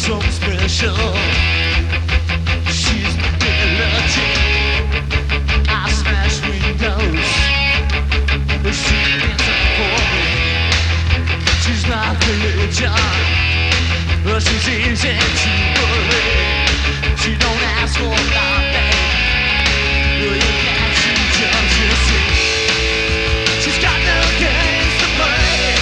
so special. She's ability. I smash windows, but she isn't for me. She's not religion, but she's easy to believe. She don't ask for nothing. You can't see, just you see. She's got no games to play.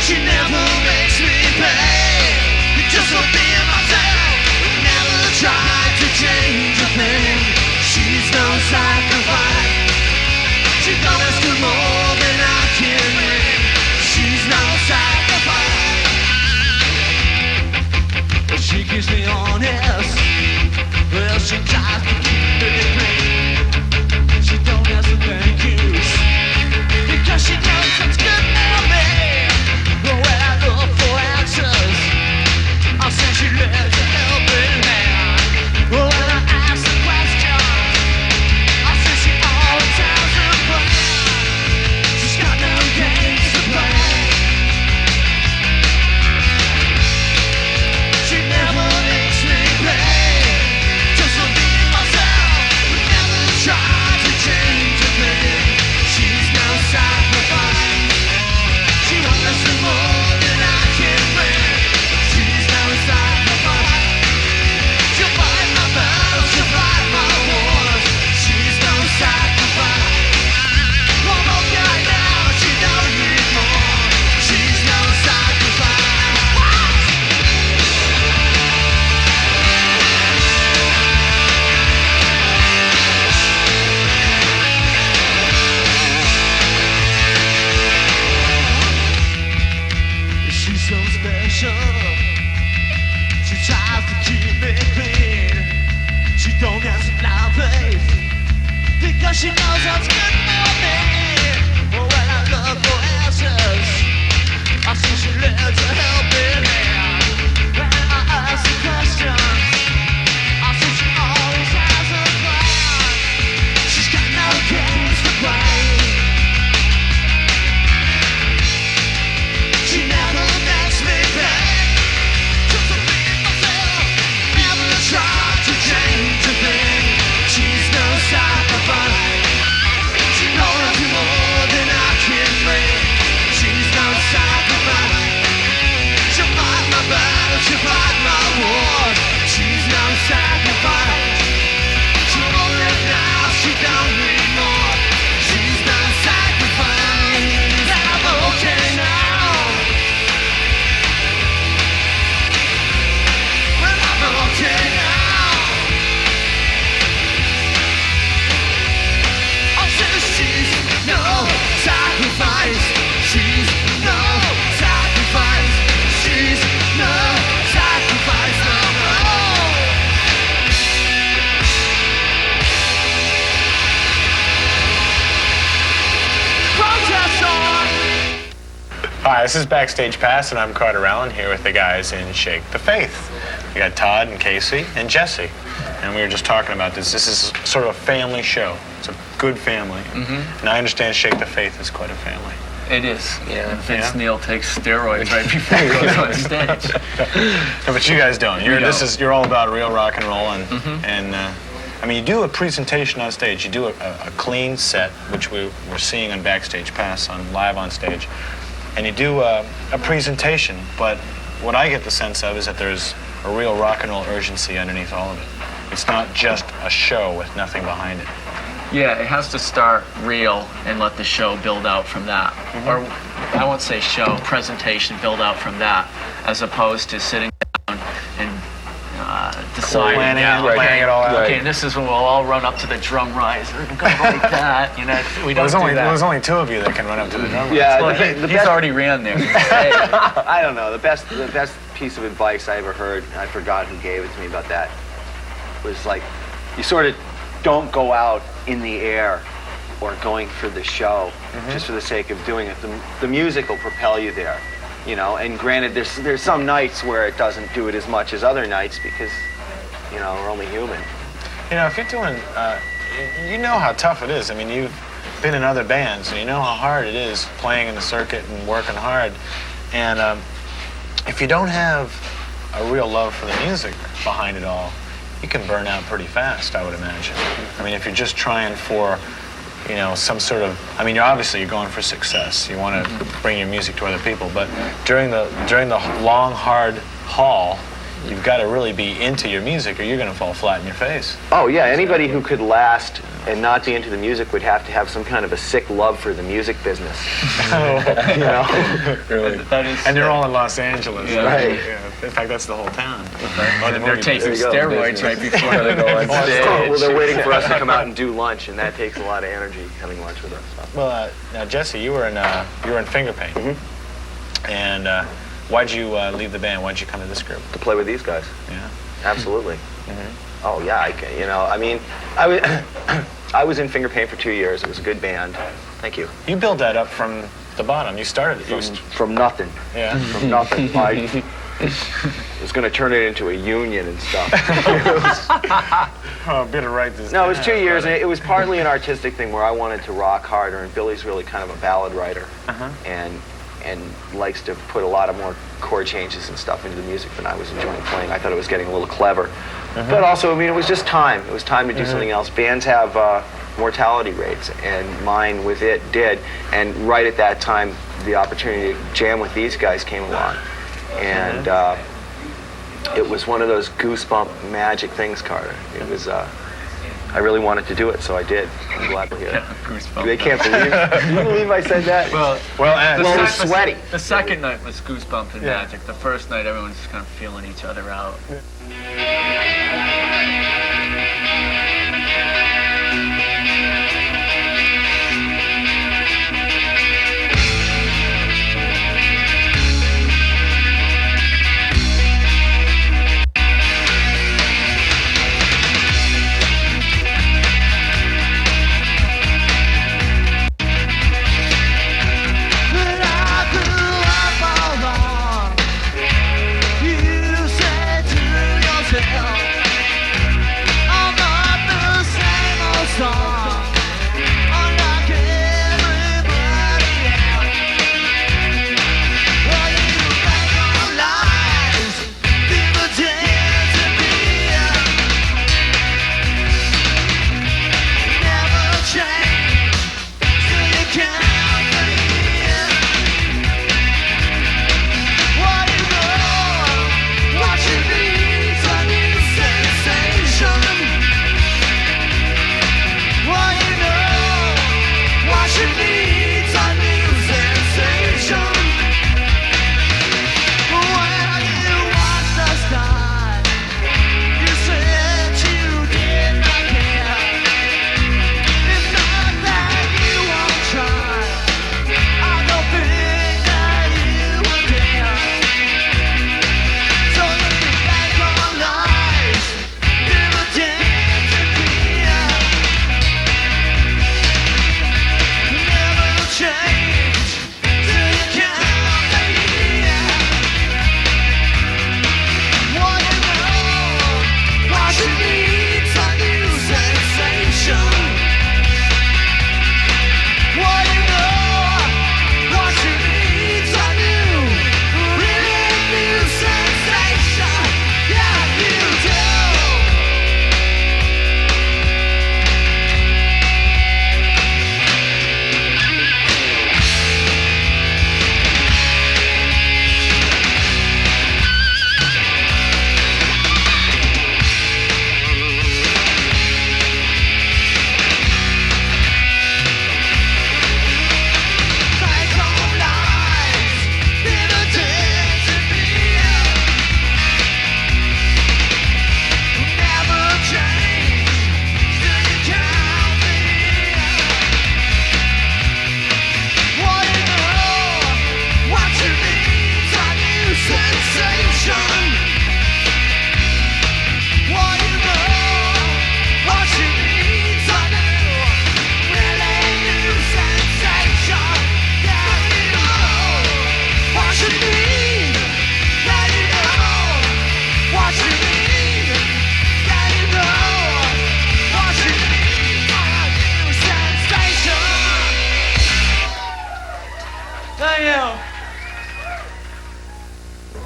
She never makes me pay. Just for being myself. Never tried to change a thing. She's no sacrifice. She don't ask for more than I can bring. She's no sacrifice. But she keeps me honest. Well, she tries to keep me clean. She don't ask for thank yous, because she knows it's good for me. But when I look for answers, I say she lives a helping hand. But when I ask the questions, I say she always has a plan. She's got no games to play. She never makes me pay. Just for being myself, we never try to change a thing. She's no sacrifice. She won't listen more than I can bring. She's no sacrifice. She'll fight my battles, she'll fight my wars. She's no sacrifice. I'm okay now, she don't need more. She's no sacrifice. She's so special. She tries to keep me clean. She don't ask for my faith, because she knows what's good for me. But when I look for answers, I see she lives a helping hand. When I ask the questions, I see she always has a plan. She's got no games to play. She never makes me pay. Just for being myself, never tried to change a thing. She's no sacrifice. She knows more than I can bring. She's no sacrifice. She'll fight my battles, she'll fight my wars. She's no sacrifice. She won't live now, she don't need more. She's no sacrifice. I'm okay now. Well, I'm okay now. Oh, she's no sacrifice. She's no sacrifice. She's no sacrifice. No, no. Protest on. Hi, this is Backstage Pass, and I'm Carter Allen here with the guys in Shake the Faith. We got Todd and Casey and Jesse, and we were just talking about this. This is sort of a family show. It's a good family, and I understand Shake the Faith is quite a family. It is. Yeah. And Vince Neil takes steroids right before he goes on stage. No, but you guys don't. You're all about real rock and roll, and I mean, you do a presentation on stage. You do a clean set, which we're seeing on Backstage Pass, on live on stage, and you do a presentation. But what I get the sense of is that there's a real rock and roll urgency underneath all of it. It's not just a show with nothing behind it. Yeah, it has to start real and let the show build out from that. Or I won't say show, presentation build out from that, as opposed to sitting down and deciding, planning it all out. Okay, and this is when we'll all run up to the drum rise. We're going to go like that. You know, we don't do that. There's only two of you that can run up to the drum rise. Yeah, Well, he's already ran there. I don't know. The best piece of advice I ever heard, I forgot who gave it to me about that, was like, you sort of don't go out in the air or going for the show just for the sake of doing it. The music will propel you there, you know. And granted, there's some nights where it doesn't do it as much as other nights because, you know, we're only human. You know, if you're doing, you know how tough it is. I mean, you've been in other bands, and you know how hard it is playing in the circuit and working hard. And if you don't have a real love for the music behind it all, you can burn out pretty fast, I would imagine. I mean, if you're just trying for, you know, some sort of, I mean, you're going for success. You want to bring your music to other people, but during the long, hard haul, you've got to really be into your music or you're going to fall flat in your face. Oh yeah, anybody who could last and not be into the music would have to have some kind of a sick love for the music business. You know? Really? And they're all in Los Angeles. Yeah. Right. Yeah. In fact, that's the whole town. And they're taking There you go. steroids right before they go on stage. Well, they're waiting for us to come out and do lunch, and that takes a lot of energy, having lunch with us. Well, now Jesse, you were in Finger Paint. Mm-hmm. And why'd you leave the band? Why'd you come to this group? To play with these guys. Yeah. Absolutely. Mm-hmm. Oh yeah, I mean, I was in Finger Paint for 2 years. It was a good band. Thank you. You built that up from the bottom. You started it. From nothing. Yeah. From nothing. I was going to turn it into a union and stuff. Oh, better write this. No, it was down. 2 years, and it was partly an artistic thing where I wanted to rock harder, and Billy's really kind of a ballad writer, and likes to put a lot of more chord changes and stuff into the music than I was enjoying playing. I thought it was getting a little clever. But also, I mean, it was just time. It was time to do something else. Bands have mortality rates, and mine with it did. And right at that time, the opportunity to jam with these guys came along. And it was one of those goosebump magic things, Carter. It was, I really wanted to do it, so I did. I'm glad we're here. Goosebumps. They can't believe it. Can you believe I said that? Well, Well, it was sweaty. The second night was goosebump and magic. The first night, everyone's just kind of feeling each other out. But I grew up alone. You said to yourself,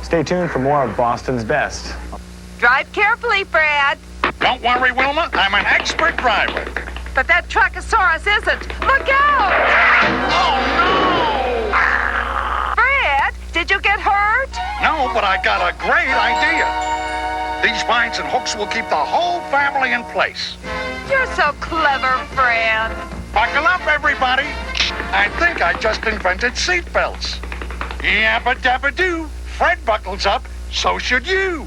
Stay tuned for more of Boston's Best. Drive carefully, Fred. Don't worry, Wilma. I'm an expert driver. But that Truckosaurus isn't. Look out! Oh, no! Fred, did you get hurt? No, but I got a great idea. These vines and hooks will keep the whole family in place. You're so clever, Fred. Buckle up, everybody. I think I just invented seatbelts. Yabba-dabba-doo. Fred buckles up, so should you.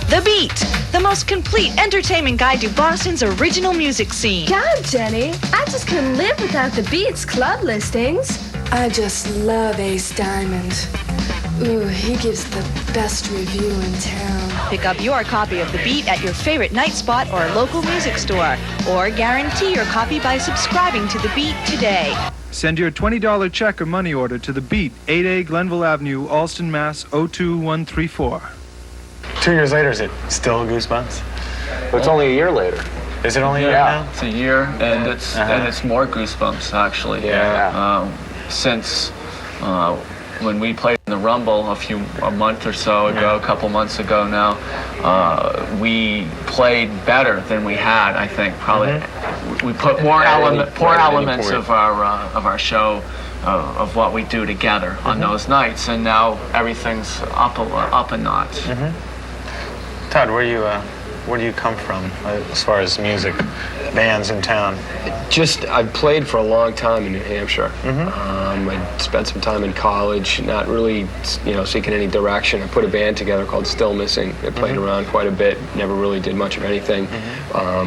The Beat, the most complete entertainment guide to Boston's original music scene. God, Jenny, I just couldn't live without the Beat's club listings. I just love Ace Diamond. Ooh, he gives the best review in town. Pick up your copy of The Beat at your favorite night spot or local music store, or guarantee your copy by subscribing to The Beat today. Send your $20 check or money order to The Beat, 8A Glenville Avenue, Allston, Mass. 02134. 2 years later, is it still Goosebumps? But it's only a year later. Is it only a year now? It's a year, and it's more Goosebumps actually. Yeah. Since when we played in the Rumble a month or so ago, a couple months ago now, we played better than we had. I think probably we put more elements of our show. Of what we do together on those nights, and now everything's up a notch. Todd, where do you come from as far as music, bands in town? I've played for a long time in New Hampshire. I spent some time in college, not really, seeking any direction. I put a band together called Still Missing. I played around quite a bit, never really did much of anything.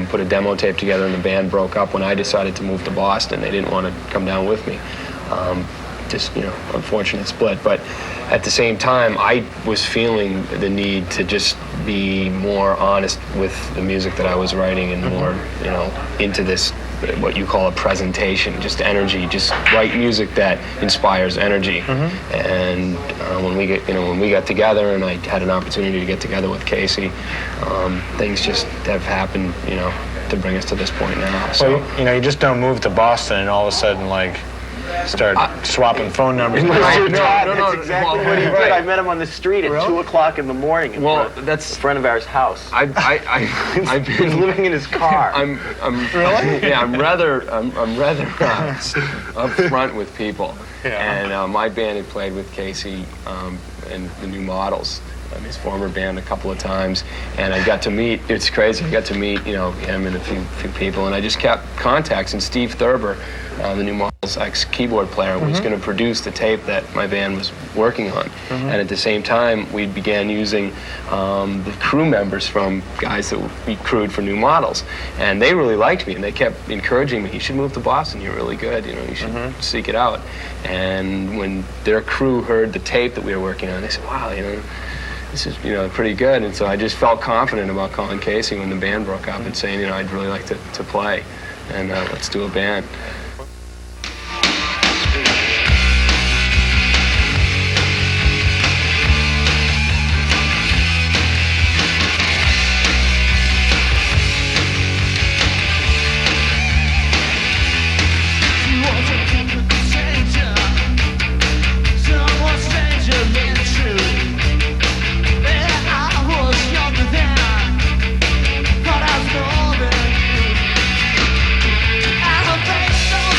Put a demo tape together, and the band broke up when I decided to move to Boston. They didn't want to come down with me. Unfortunate split. But at the same time, I was feeling the need to just be more honest with the music that I was writing and more, into this, what you call a presentation, just energy, just write music that inspires energy. And when we got together, and I had an opportunity to get together with Casey, things just have happened, to bring us to this point now. So, well, you just don't move to Boston and all of a sudden, start swapping phone numbers. That's exactly what he did. I met him on the street at 2 o'clock in the morning. That's a friend of ours' house. I've been living in his car. I'm really? Yeah, I'm rather up front with people. Yeah. And my band had played with Casey and the New Models, his former band, a couple of times, and I got to meet. It's crazy. I got to meet him and a few people, and I just kept contacts. And Steve Thurber, the New Models ex-keyboard player, was going to produce the tape that my band was working on. And at the same time, we began using the crew members from guys that we crewed for New Models. And they really liked me, and they kept encouraging me, you should move to Boston, you're really good, you should seek it out. And when their crew heard the tape that we were working on, they said, wow, this is, pretty good. And so I just felt confident about calling Casey when the band broke up and saying, I'd really like to play, and let's do a band. As a face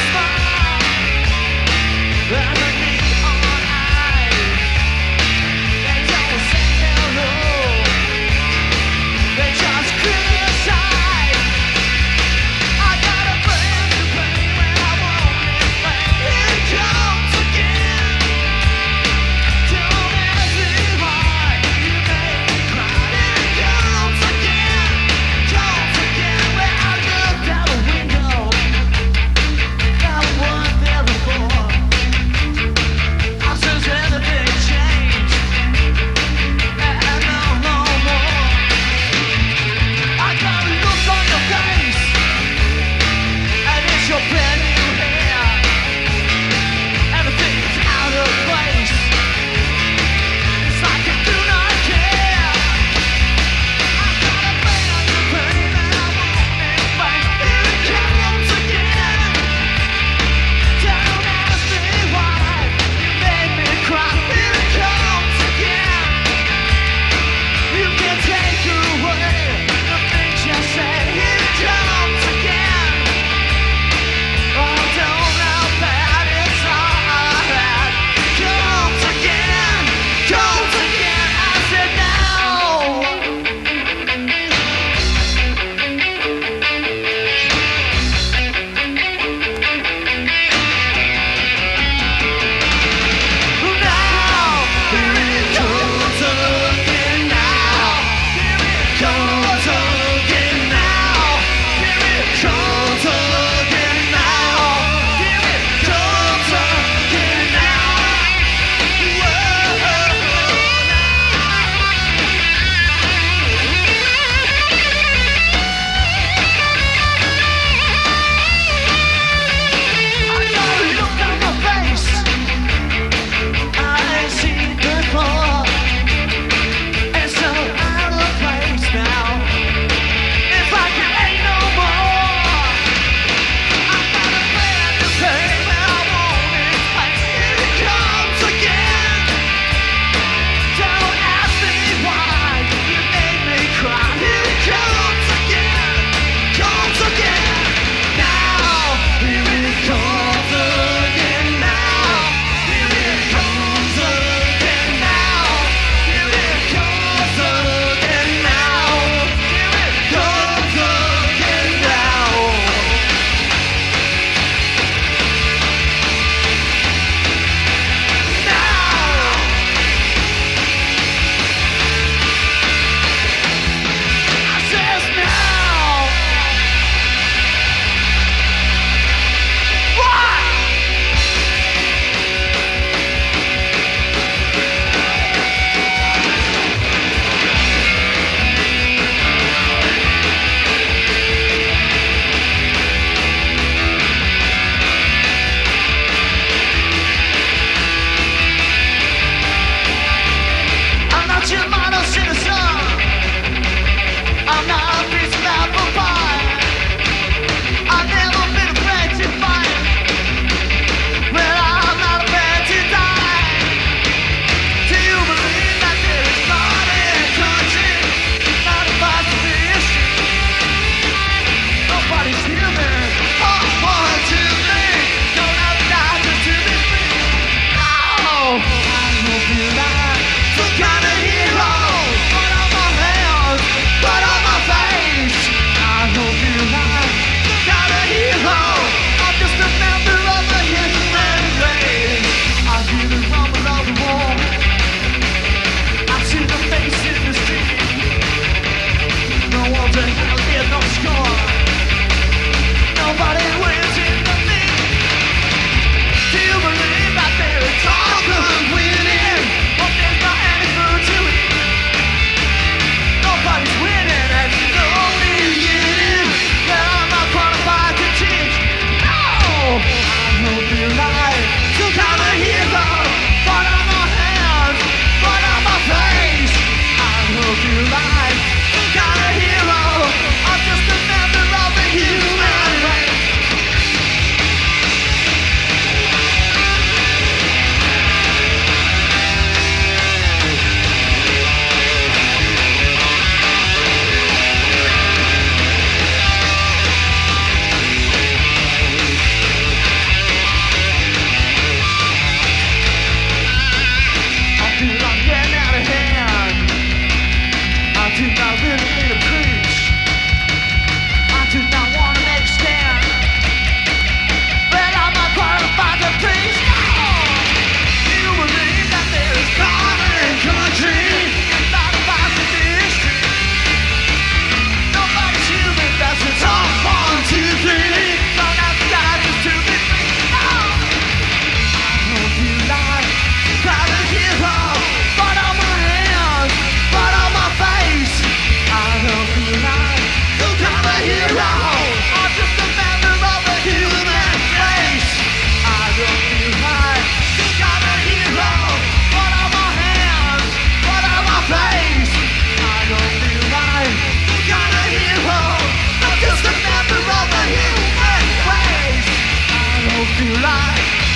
like